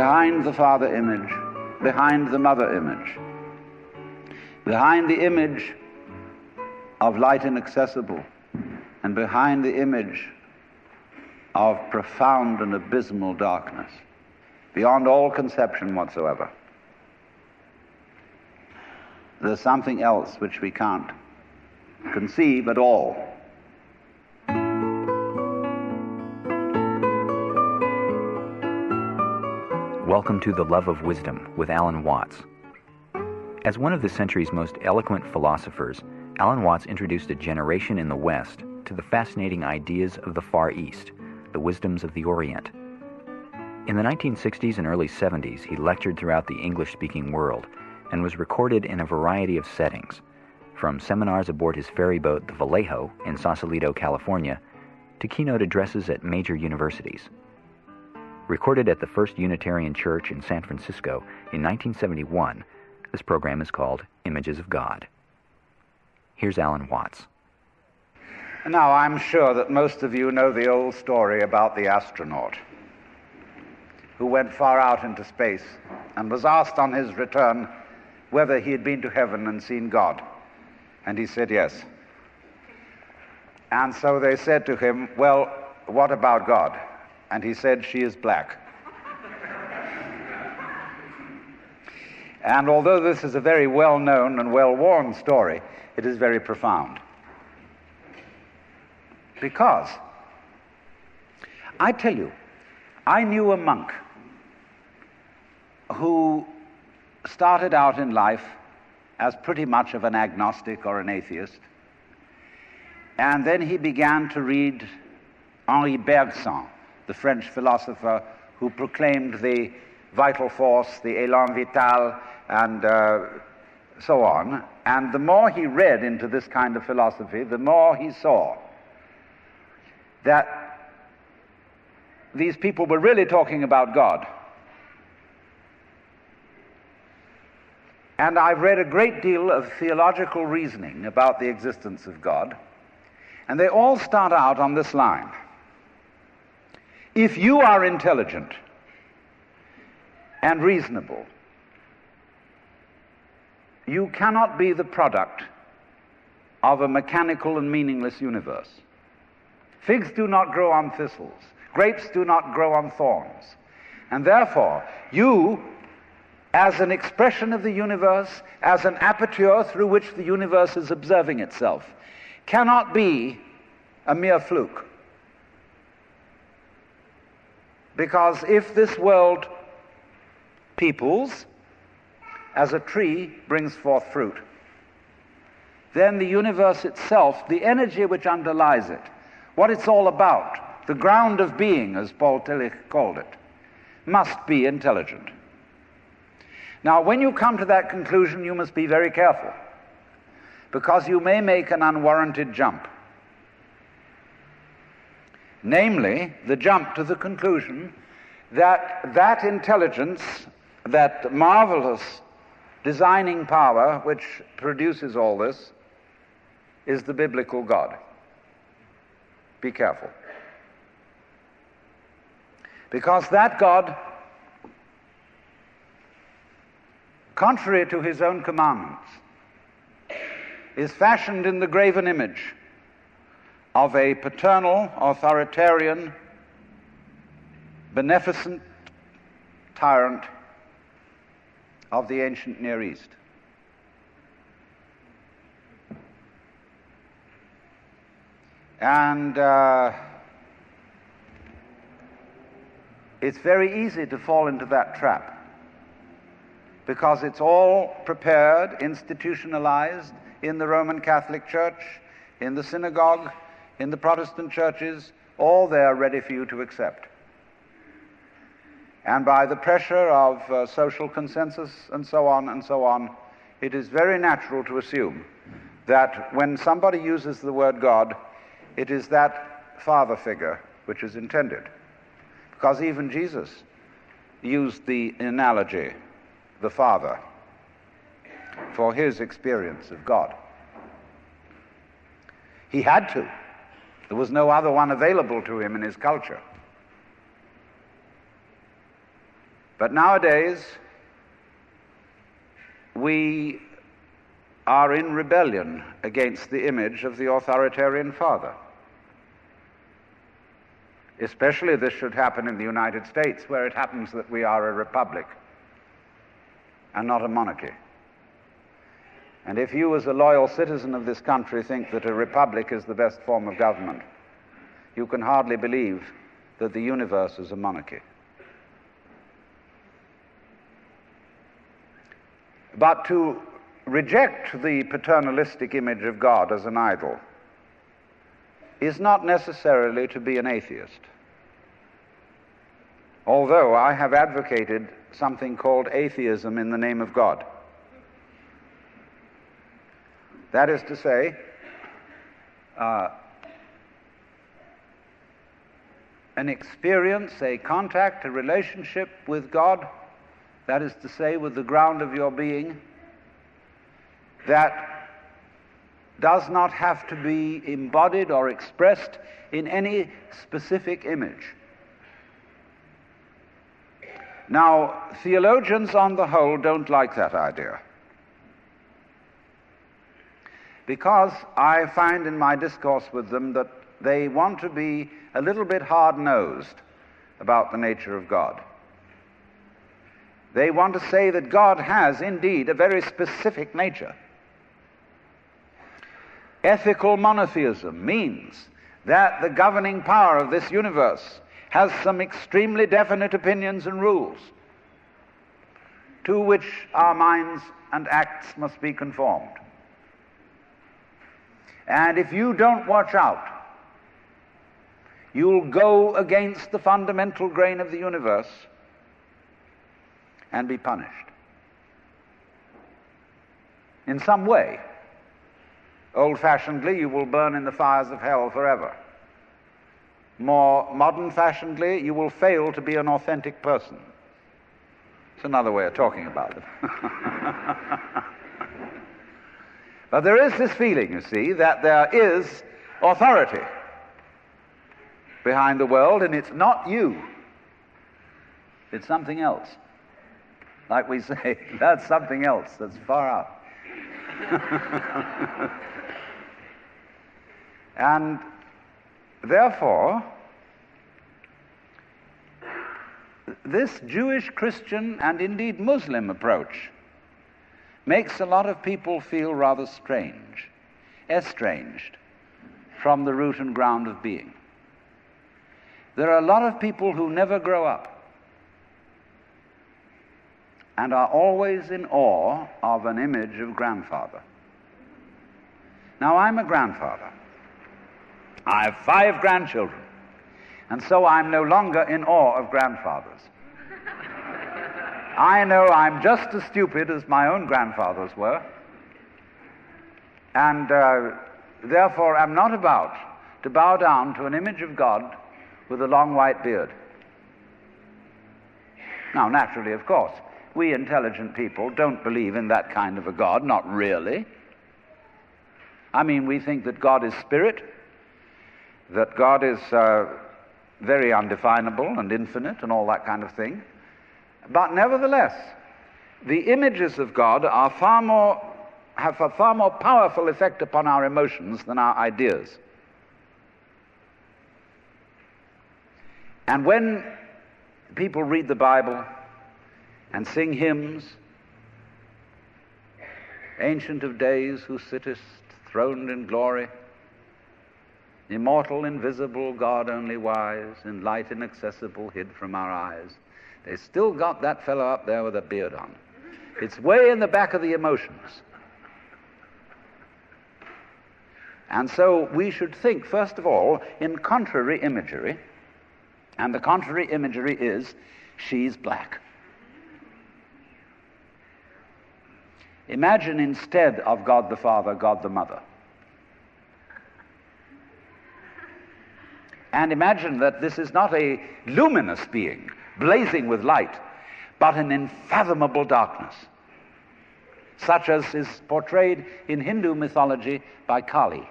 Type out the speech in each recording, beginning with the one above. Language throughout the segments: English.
behind the father image, behind the mother image, behind the image of light inaccessible, and behind the image of profound and abysmal darkness, beyond all conception whatsoever. There's something else which we can't conceive at all. Welcome to The Love of Wisdom with Alan Watts. As one of the century's most eloquent philosophers, Alan Watts introduced a generation in the West to the fascinating ideas of the Far East, the wisdoms of the Orient. In the 1960s and early 70s, he lectured throughout the English-speaking world and was recorded in a variety of settings, from seminars aboard his ferry boat, the Vallejo, in Sausalito, California, to keynote addresses at major universities. Recorded at the First Unitarian Church in San Francisco in 1971, this program is called Images of God. Here's Alan Watts. Now, I'm sure that most of you know the old story about the astronaut who went far out into space and was asked on his return whether he had been to heaven and seen God. And he said yes. And so they said to him, well, what about God? And he said, she is black. And although this is a very well-known and well-worn story, it is very profound. Because, I tell you, I knew a monk who started out in life as pretty much of an agnostic or an atheist, and then he began to read Henri Bergson, the French philosopher who proclaimed the vital force, the élan vital, and so on. And the more he read into this kind of philosophy, the more he saw that these people were really talking about God. And I've read a great deal of theological reasoning about the existence of God, and they all start out on this line. If you are intelligent and reasonable, you cannot be the product of a mechanical and meaningless universe. Figs do not grow on thistles. Grapes do not grow on thorns. And therefore, you, as an expression of the universe, as an aperture through which the universe is observing itself, cannot be a mere fluke. Because if this world peoples, as a tree brings forth fruit, then the universe itself, the energy which underlies it, what it's all about, the ground of being, as Paul Tillich called it, must be intelligent. Now, when you come to that conclusion, you must be very careful, because you may make an unwarranted jump. Namely, the jump to the conclusion that that intelligence, that marvelous designing power which produces all this, is the biblical God. Be careful. Because that God, contrary to his own commandments, is fashioned in the graven image of a paternal, authoritarian, beneficent tyrant of the ancient Near East. And it's very easy to fall into that trap, because it's all prepared, institutionalized in the Roman Catholic Church, in the synagogue, in the Protestant churches, all there ready for you to accept. And by the pressure of social consensus and so on, it is very natural to assume that when somebody uses the word God, it is that father figure which is intended. Because even Jesus used the analogy, the Father, for his experience of God. He had to. There was no other one available to him in his culture. But nowadays, we are in rebellion against the image of the authoritarian father. Especially this should happen in the United States, where it happens that we are a republic and not a monarchy. And if you, as a loyal citizen of this country, think that a republic is the best form of government, you can hardly believe that the universe is a monarchy. But to reject the paternalistic image of God as an idol is not necessarily to be an atheist. Although I have advocated something called atheism in the name of God. That is to say, an experience, a contact, a relationship with God, that is to say, with the ground of your being, that does not have to be embodied or expressed in any specific image. Now, theologians on the whole don't like that idea, because I find in my discourse with them that they want to be a little bit hard-nosed about the nature of God. They want to say that God has indeed a very specific nature. Ethical monotheism means that the governing power of this universe has some extremely definite opinions and rules to which our minds and acts must be conformed. And if you don't watch out, you'll go against the fundamental grain of the universe and be punished in some way. Old-fashionedly, you will burn in the fires of hell forever. More modern-fashionedly, you will fail to be an authentic person. It's another way of talking about it. But there is this feeling, you see, that there is authority behind the world, and it's not you. It's something else. Like we say, that's something else that's far out. And therefore, this Jewish, Christian, and indeed Muslim approach makes a lot of people feel rather strange, estranged from the root and ground of being. There are a lot of people who never grow up and are always in awe of an image of grandfather. Now, I'm a grandfather. I have 5 grandchildren, and so I'm no longer in awe of grandfathers. I know I'm just as stupid as my own grandfathers were, and therefore am not about to bow down to an image of God with a long white beard. Now, naturally, of course, we intelligent people don't believe in that kind of a God, not really. I mean, we think that God is spirit, that God is very undefinable and infinite and all that kind of thing. But nevertheless, the images of God are have a far more powerful effect upon our emotions than our ideas. And when people read the Bible and sing hymns, Ancient of Days, who sittest throned in glory, immortal, invisible, God only wise, in light inaccessible, hid from our eyes, they still got that fellow up there with a beard on. It's way in the back of the emotions. And so we should think, first of all, in contrary imagery, and the contrary imagery is, she's black. Imagine instead of God the Father, God the Mother. And imagine that this is not a luminous being, blazing with light, but an unfathomable darkness, such as is portrayed in Hindu mythology by Kali,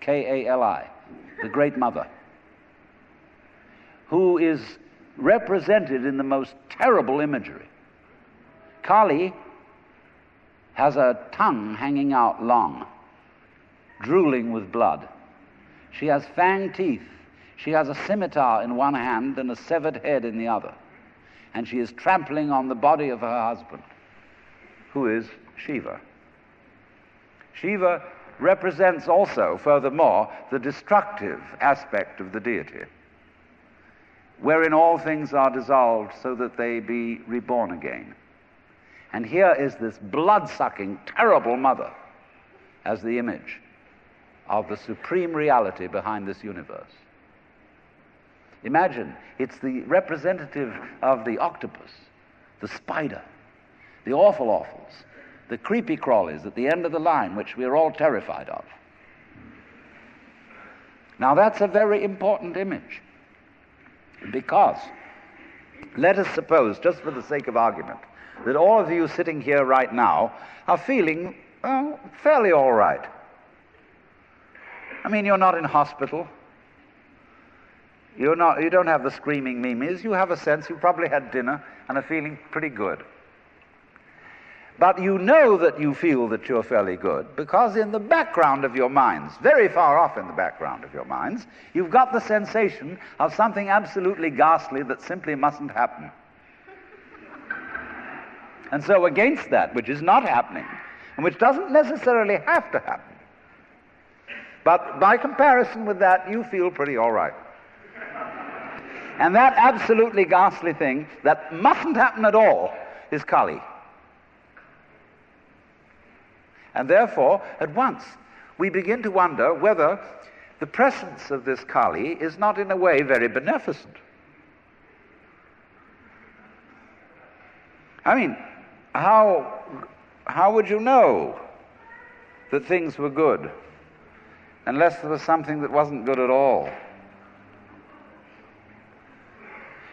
K-A-L-I, the Great Mother, who is represented in the most terrible imagery. Kali has a tongue hanging out long, drooling with blood. She has fanged teeth. She has a scimitar in one hand and a severed head in the other. And she is trampling on the body of her husband, who is Shiva. Shiva represents also, furthermore, the destructive aspect of the deity, wherein all things are dissolved so that they be reborn again. And here is this blood-sucking, terrible mother as the image of the supreme reality behind this universe. Imagine, it's the representative of the octopus, the spider, the awfuls, the creepy crawlies at the end of the line, which we are all terrified of. Now that's a very important image, because let us suppose, just for the sake of argument, that all of you sitting here right now are feeling fairly all right. I mean, you're not in hospital. You don't have the screaming mimes. You have a sense, you probably had dinner and are feeling pretty good. But you know that you feel that you're fairly good because in the background of your minds, very far off in the background of your minds, you've got the sensation of something absolutely ghastly that simply mustn't happen. And so against that, which is not happening, and which doesn't necessarily have to happen, but by comparison with that, you feel pretty all right. And that absolutely ghastly thing that mustn't happen at all is Kali. And therefore, at once, we begin to wonder whether the presence of this Kali is not in a way very beneficent. I mean, how would you know that things were good unless there was something that wasn't good at all?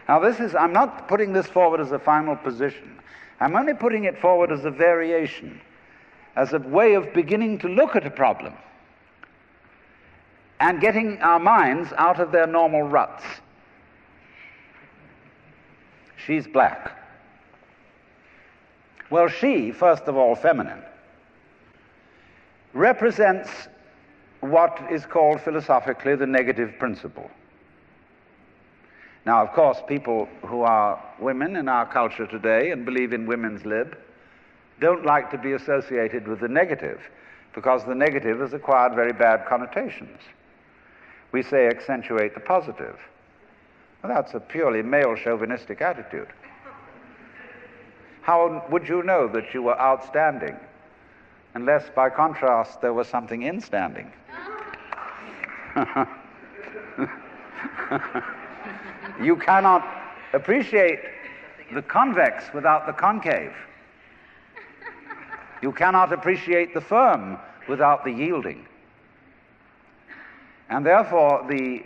Now I'm not putting this forward as a final position. I'm only putting it forward as a variation, as a way of beginning to look at a problem and getting our minds out of their normal ruts. She's black. Well, she, first of all, feminine, represents what is called philosophically the negative principle. Now, of course, people who are women in our culture today and believe in women's lib don't like to be associated with the negative, because the negative has acquired very bad connotations. We say accentuate the positive. Well, that's a purely male chauvinistic attitude. How would you know that you were outstanding unless, by contrast, there was something instanding? You cannot appreciate the convex without the concave. You cannot appreciate the firm without the yielding. And therefore, the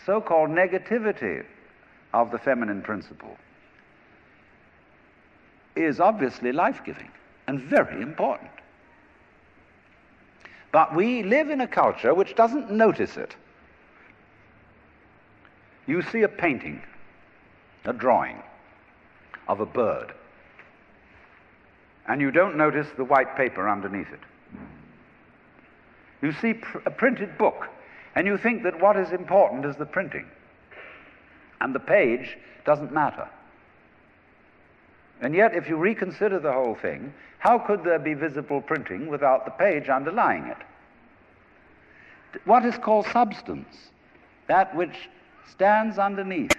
so-called negativity of the feminine principle is obviously life-giving and very important. But we live in a culture which doesn't notice it. You see a painting, a drawing of a bird, and you don't notice the white paper underneath it. You see a printed book, and you think that what is important is the printing, and the page doesn't matter. And yet, if you reconsider the whole thing, how could there be visible printing without the page underlying it? What is called substance, that which stands underneath,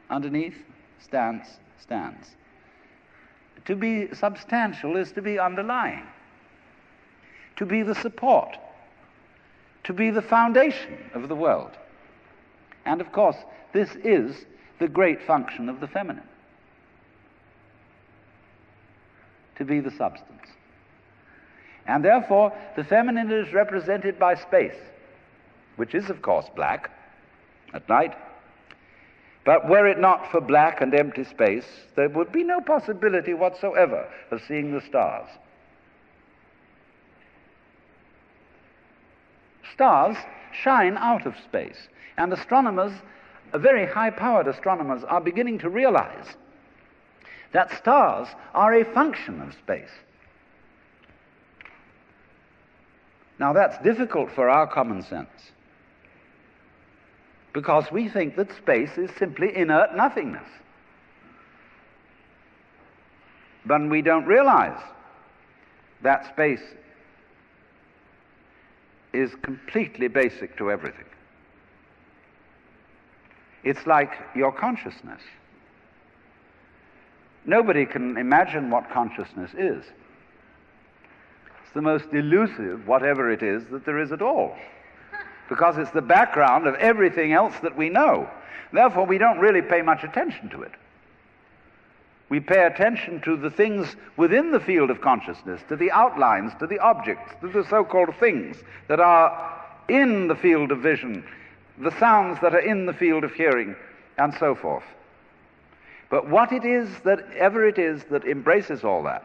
underneath, stands. To be substantial is to be underlying, to be the support, to be the foundation of the world. And of course, this is the great function of the feminine, to be the substance. And therefore, the feminine is represented by space, which is, of course, black at night. But were it not for black and empty space, there would be no possibility whatsoever of seeing the stars. Stars shine out of space, and astronomers very high-powered astronomers are beginning to realize that stars are a function of space. Now that's difficult for our common sense, because we think that space is simply inert nothingness. But we don't realize that space is completely basic to everything. It's like your consciousness. Nobody can imagine what consciousness is. It's the most elusive, whatever it is, that there is at all, because it's the background of everything else that we know. Therefore, we don't really pay much attention to it. We pay attention to the things within the field of consciousness, to the outlines, to the objects, to the so-called things that are in the field of vision, the sounds that are in the field of hearing, and so forth. But what it is that embraces all that,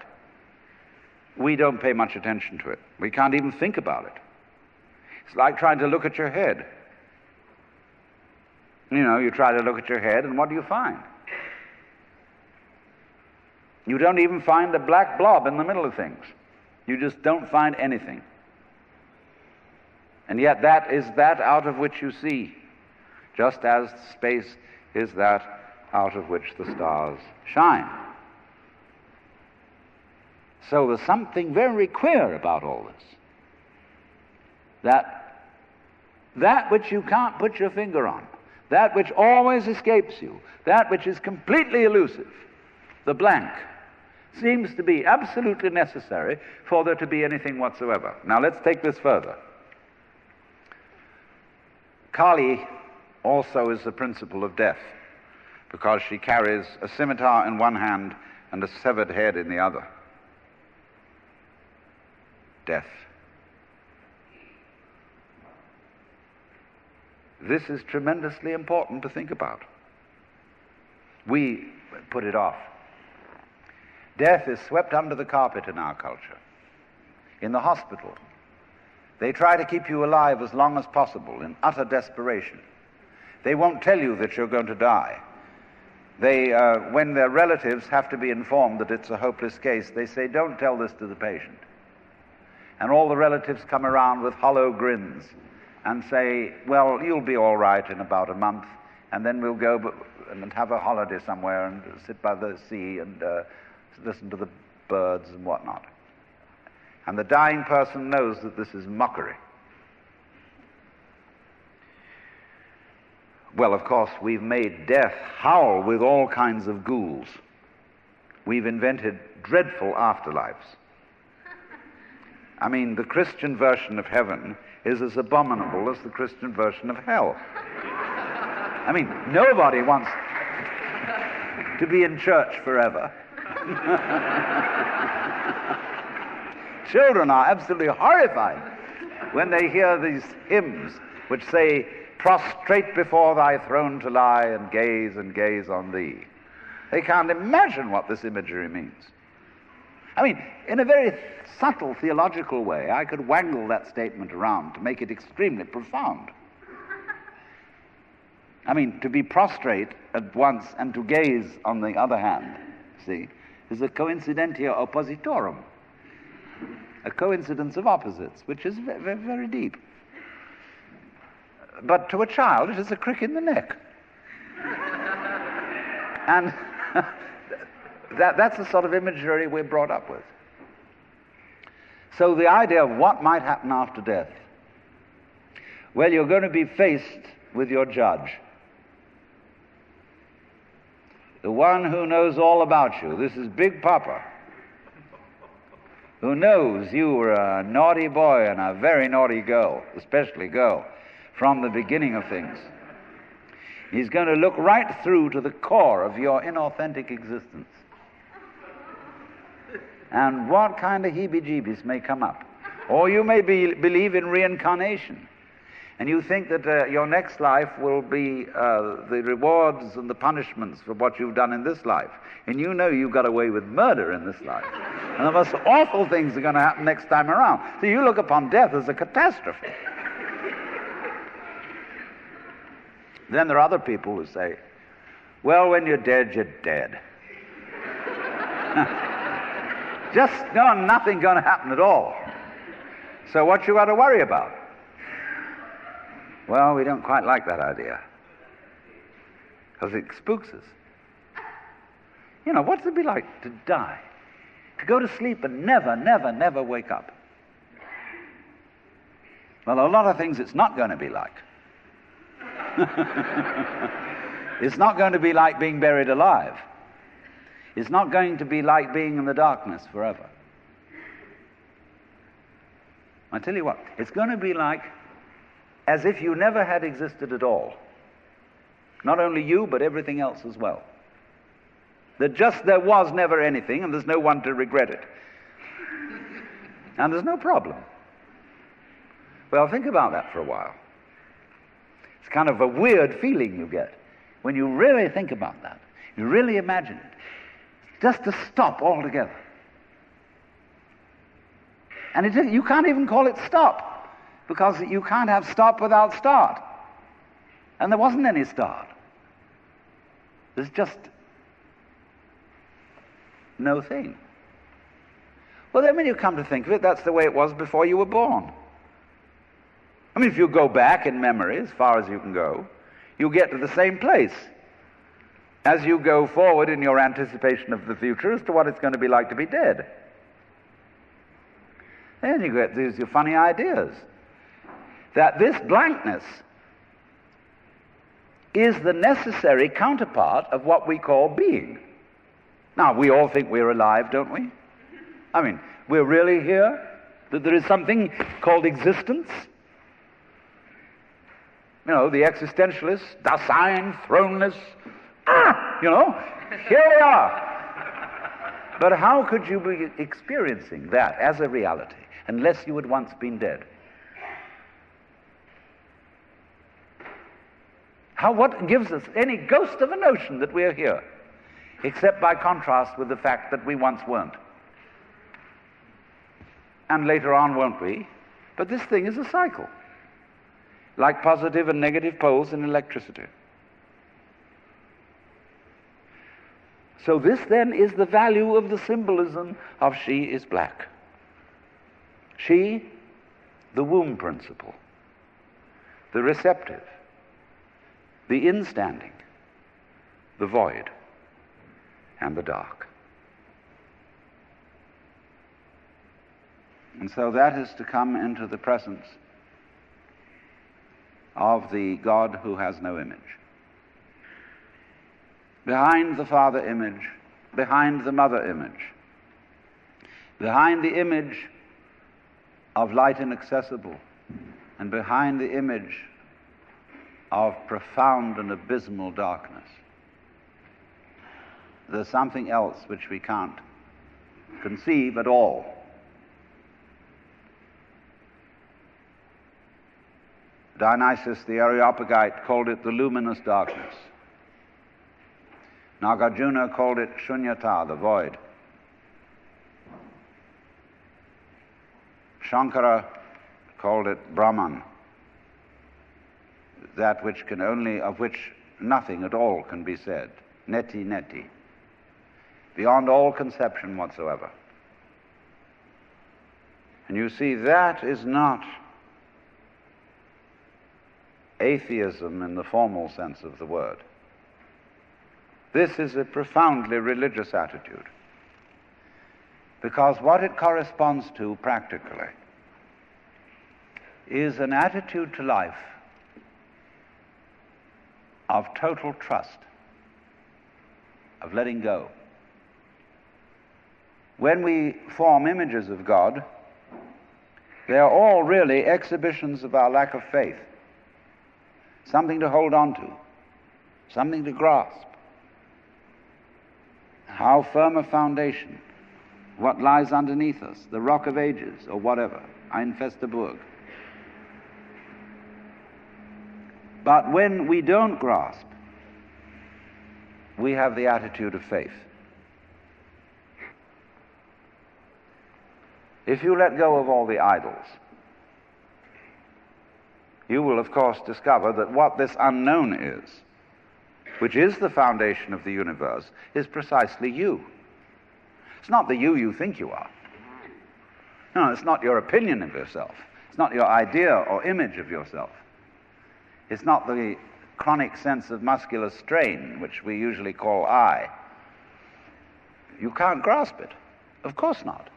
we don't pay much attention to it. We can't even think about it. It's like trying to look at your head. You know, you try to look at your head, and what do you find? You don't even find a black blob in the middle of things. You just don't find anything. And yet that is that out of which you see, just as space is that out of which the stars shine. So there's something very queer about all this. That which you can't put your finger on, that which always escapes you, that which is completely elusive, the blank, seems to be absolutely necessary for there to be anything whatsoever. Now let's take this further. Kali also is the principle of death, because she carries a scimitar in one hand and a severed head in the other. Death. This is tremendously important to think about. We put it off. Death is swept under the carpet in our culture. In the hospital, they try to keep you alive as long as possible in utter desperation. They won't tell you that you're going to die. When their relatives have to be informed that it's a hopeless case, they say, "Don't tell this to the patient." And all the relatives come around with hollow grins and say, "Well, you'll be all right in about a month, and then we'll go and have a holiday somewhere and sit by the sea and listen to the birds and whatnot." And the dying person knows that this is mockery. Well, of course, we've made death howl with all kinds of ghouls. We've invented dreadful afterlives. I mean, the Christian version of heaven is as abominable as the Christian version of hell. I mean, nobody wants to be in church forever. Children are absolutely horrified when they hear these hymns which say, "Prostrate before thy throne to lie and gaze on thee." They can't imagine what this imagery means. I mean, in a very subtle theological way, I could wangle that statement around to make it extremely profound. I mean, to be prostrate at once and to gaze on the other hand, see, is a coincidentia oppositorum, a coincidence of opposites, which is very, very deep. But to a child, it is a crick in the neck. And that's the sort of imagery we're brought up with. So the idea of what might happen after death, well, you're going to be faced with your judge, the one who knows all about you. This is Big Papa, who knows you were a naughty boy and a very naughty girl, especially girl, from the beginning of things. He's going to look right through to the core of your inauthentic existence. And what kind of heebie-jeebies may come up. Or you may believe in reincarnation, and you think that your next life will be the rewards and the punishments for what you've done in this life. And you know you got away with murder in this life. And the most awful things are going to happen next time around. So you look upon death as a catastrophe. Then there are other people who say, well, when you're dead, you're dead. Nothing going to happen at all. So what you got to worry about? Well, we don't quite like that idea, because it spooks us. What's it be like to die? To go to sleep and never, never, never wake up? Well, a lot of things it's not going to be like. It's not going to be like being buried alive. It's not going to be like being in the darkness forever. I tell you what, it's going to be like as if you never had existed at all. Not only you, but everything else as well. There was never anything, and there's no one to regret it. And there's no problem. Well, think about that for a while. It's kind of a weird feeling you get when you really think about that. You really imagine it. Just to stop altogether. And you can't even call it stop, because you can't have stop without start. And there wasn't any start. There's just no thing. Well, then when you come to think of it, that's the way it was before you were born. I mean, if you go back in memory as far as you can go, you get to the same place as you go forward in your anticipation of the future as to what it's going to be like to be dead. Then you get these funny ideas that this blankness is the necessary counterpart of what we call being. Now, we all think we're alive, don't we? I mean, we're really here? That there is something called existence? The existentialists, Dasein, throneless, here we are. But how could you be experiencing that as a reality unless you had once been dead? What gives us any ghost of a notion that we're here, except by contrast with the fact that we once weren't? And later on won't we? But this thing is a cycle, like positive and negative poles in electricity. So this then is the value of the symbolism of she is black. She, the womb principle, the receptive, the instanding, the void, and the dark. And so that is to come into the presence of the God who has no image. Behind the Father image, behind the Mother image, behind the image of light inaccessible, and behind the image of profound and abysmal darkness, there's something else which we can't conceive at all. Dionysius the Areopagite called it the luminous darkness. Nagarjuna called it shunyata, the void. Shankara called it Brahman, that which of which nothing at all can be said. Neti neti, beyond all conception whatsoever. And you see, that is not atheism in the formal sense of the word. This is a profoundly religious attitude, because what it corresponds to practically is an attitude to life of total trust, of letting go. When we form images of God, they are all really exhibitions of our lack of faith, something to hold on to, something to grasp. How firm a foundation, what lies underneath us, the rock of ages, or whatever, ein feste Burg. But when we don't grasp, we have the attitude of faith. If you let go of all the idols, you will of course discover that what this unknown is, which is the foundation of the universe, is precisely you. It's not the you think you are. No, it's not your opinion of yourself. It's not your idea or image of yourself. It's not the chronic sense of muscular strain, which we usually call I. You can't grasp it. Of course not.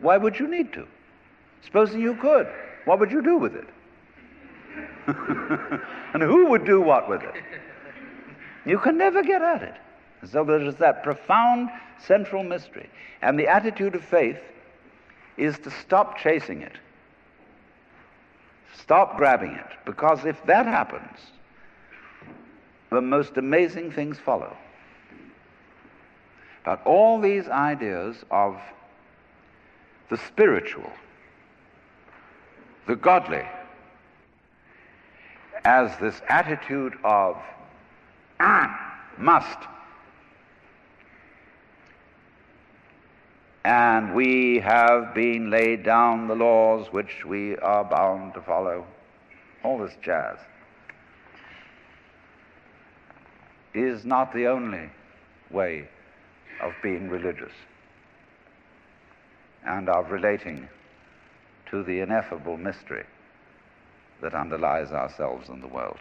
Why would you need to? Supposing you could, what would you do with it? And who would do what with it? You can never get at it. So there is that profound central mystery. And the attitude of faith is to stop chasing it. Stop grabbing it. Because if that happens, the most amazing things follow. But all these ideas of the spiritual, the godly, as this attitude of must, and we have been laid down the laws which we are bound to follow, all this jazz, is not the only way of being religious and of relating to the ineffable mystery that underlies ourselves and the world.